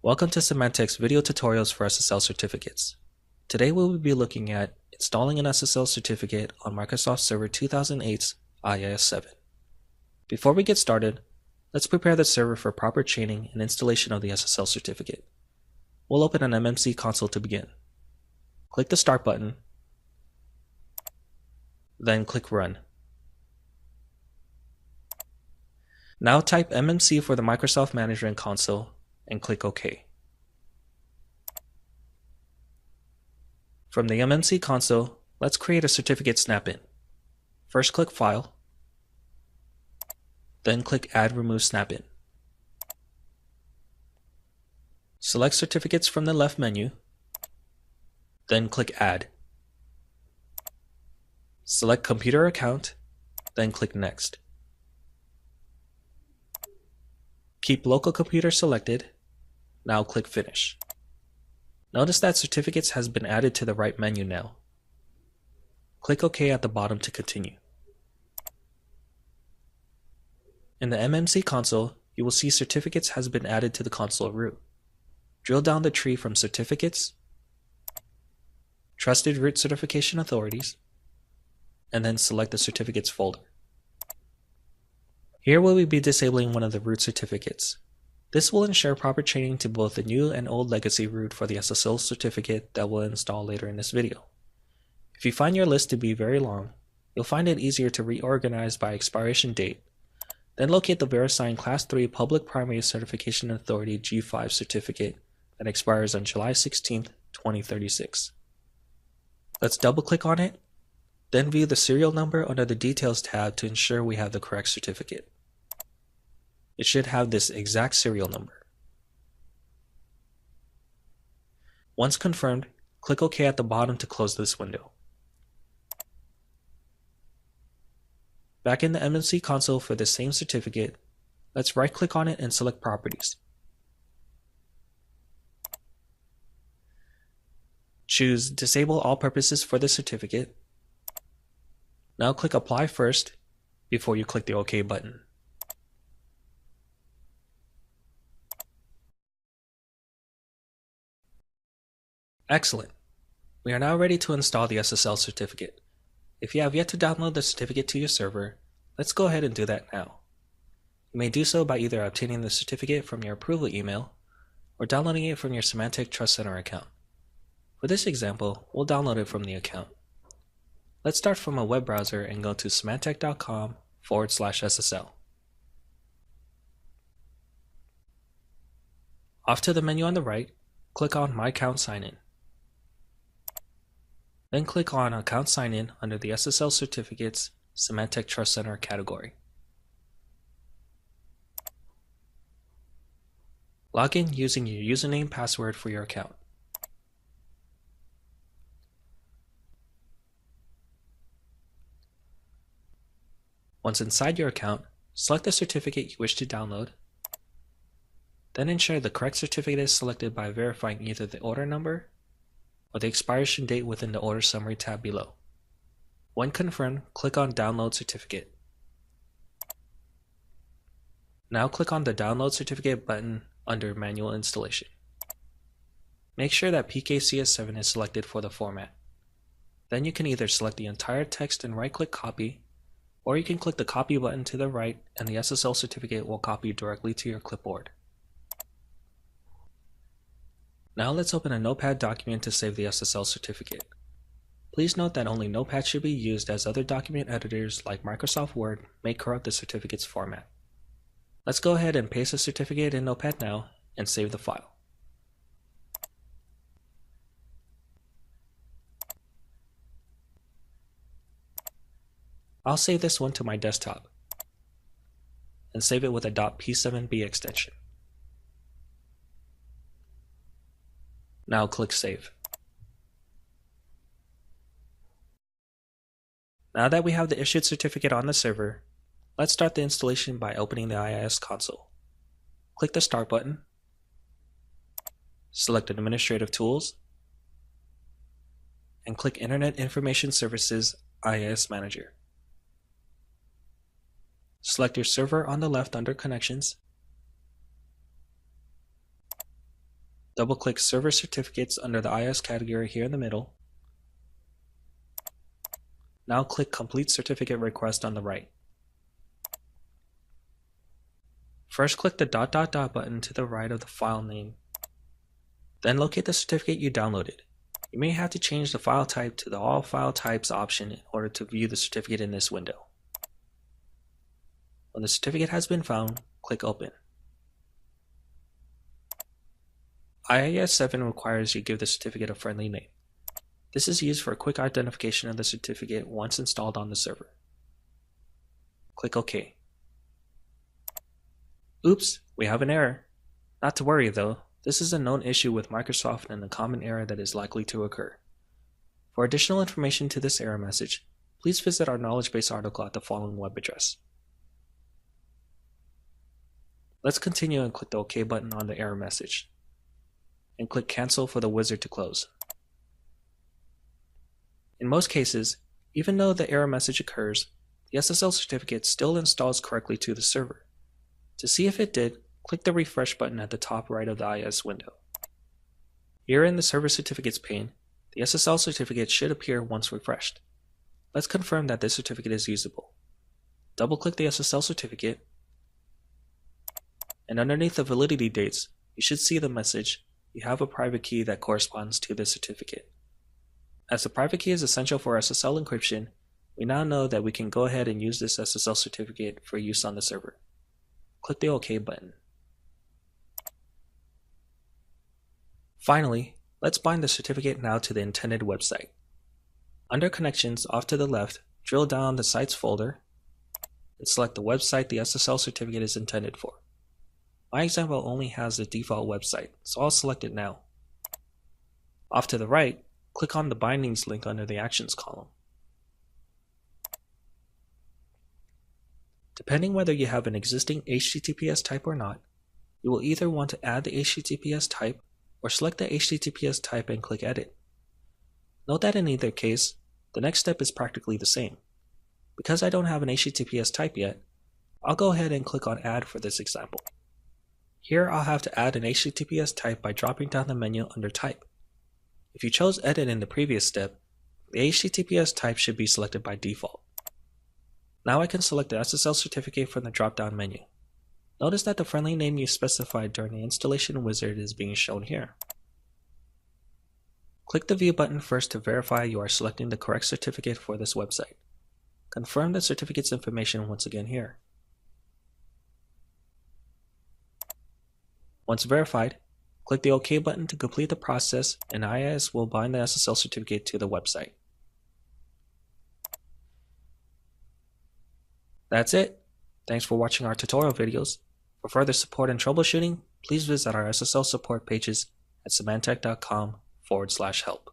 Welcome to Symantec's video tutorials for SSL certificates. Today we will be looking at installing an SSL certificate on Microsoft Server 2008's IIS7. Before we get started, let's prepare the server for proper chaining and installation of the SSL certificate. We'll open an MMC console to begin. Click the Start button, then click Run. Now type MMC for the Microsoft Management Console and click OK. From the MMC console, let's create a certificate snap-in. First click File, then click Add Remove Snap-in. Select certificates from the left menu, then click Add. Select Computer Account, then click Next. Keep local computer selected. Now click Finish. Notice that certificates has been added to the right menu now. Click OK at the bottom to continue. In the MMC console, you will see certificates has been added to the console root. Drill down the tree from Certificates, Trusted Root Certification Authorities, and then select the Certificates folder. Here we will be disabling one of the root certificates. This will ensure proper chaining to both the new and old legacy root for the SSL certificate that we'll install later in this video. If you find your list to be very long, you'll find it easier to reorganize by expiration date. Then locate the VeriSign Class 3 Public Primary Certification Authority G5 certificate that expires on July 16, 2036. Let's double-click on it, then view the serial number under the Details tab to ensure we have the correct certificate. It should have this exact serial number. Once confirmed, click OK at the bottom to close this window. Back in the MMC console for the same certificate, let's right-click on it and select Properties. Choose Disable All Purposes for the certificate. Now click Apply first before you click the OK button. Excellent. We are now ready to install the SSL certificate. If you have yet to download the certificate to your server, let's go ahead and do that now. You may do so by either obtaining the certificate from your approval email or downloading it from your Symantec Trust Center account. For this example, we'll download it from the account. Let's start from a web browser and go to symantec.com/SSL. Off to the menu on the right, click on My Account Sign In. Then click on Account Sign In under the SSL Certificates Symantec Trust Center category. Log in using your username and password for your account. Once inside your account, select the certificate you wish to download. Then ensure the correct certificate is selected by verifying either the order number or the expiration date within the Order Summary tab below. When confirmed, click on Download Certificate. Now click on the Download Certificate button under Manual Installation. Make sure that PKCS7 is selected for the format. Then you can either select the entire text and right-click Copy, or you can click the Copy button to the right and the SSL certificate will copy directly to your clipboard. Now let's open a Notepad document to save the SSL certificate. Please note that only Notepad should be used as other document editors like Microsoft Word may corrupt the certificate's format. Let's go ahead and paste the certificate in Notepad now and save the file. I'll save this one to my desktop and save it with a .p7b extension. Now click Save. Now that we have the issued certificate on the server, let's start the installation by opening the IIS console. Click the Start button, select Administrative Tools, and click Internet Information Services IIS Manager. Select your server on the left under Connections, Double-click Server Certificates under the IIS category here in the middle. Now click Complete Certificate Request on the right. First click the ... button to the right of the file name. Then locate the certificate you downloaded. You may have to change the file type to the All File Types option in order to view the certificate in this window. When the certificate has been found, click Open. IIS7 requires you give the certificate a friendly name. This is used for quick identification of the certificate once installed on the server. Click OK. Oops, we have an error. Not to worry though, this is a known issue with Microsoft and a common error that is likely to occur. For additional information to this error message, please visit our knowledge base article at the following web address. Let's continue and click the OK button on the error message, and click Cancel for the wizard to close. In most cases, even though the error message occurs, the SSL certificate still installs correctly to the server. To see if it did, click the refresh button at the top right of the IIS window. Here in the Server Certificates pane, the SSL certificate should appear once refreshed. Let's confirm that this certificate is usable. Double-click the SSL certificate, and underneath the validity dates, you should see the message, "You have a private key that corresponds to this certificate." As the private key is essential for SSL encryption, we now know that we can go ahead and use this SSL certificate for use on the server. Click the OK button. Finally, let's bind the certificate now to the intended website. Under Connections off to the left, drill down the Sites folder and select the website the SSL certificate is intended for. My example only has the default website, so I'll select it now. Off to the right, click on the Bindings link under the Actions column. Depending whether you have an existing HTTPS type or not, you will either want to add the HTTPS type or select the HTTPS type and click Edit. Note that in either case, the next step is practically the same. Because I don't have an HTTPS type yet, I'll go ahead and click on Add for this example. Here I'll have to add an HTTPS type by dropping down the menu under Type. If you chose Edit in the previous step, the HTTPS type should be selected by default. Now I can select the SSL certificate from the drop-down menu. Notice that the friendly name you specified during the installation wizard is being shown here. Click the View button first to verify you are selecting the correct certificate for this website. Confirm the certificate's information once again here. Once verified, click the OK button to complete the process, and IIS will bind the SSL certificate to the website. That's it. Thanks for watching our tutorial videos. For further support and troubleshooting, please visit our SSL support pages at symantec.com/help.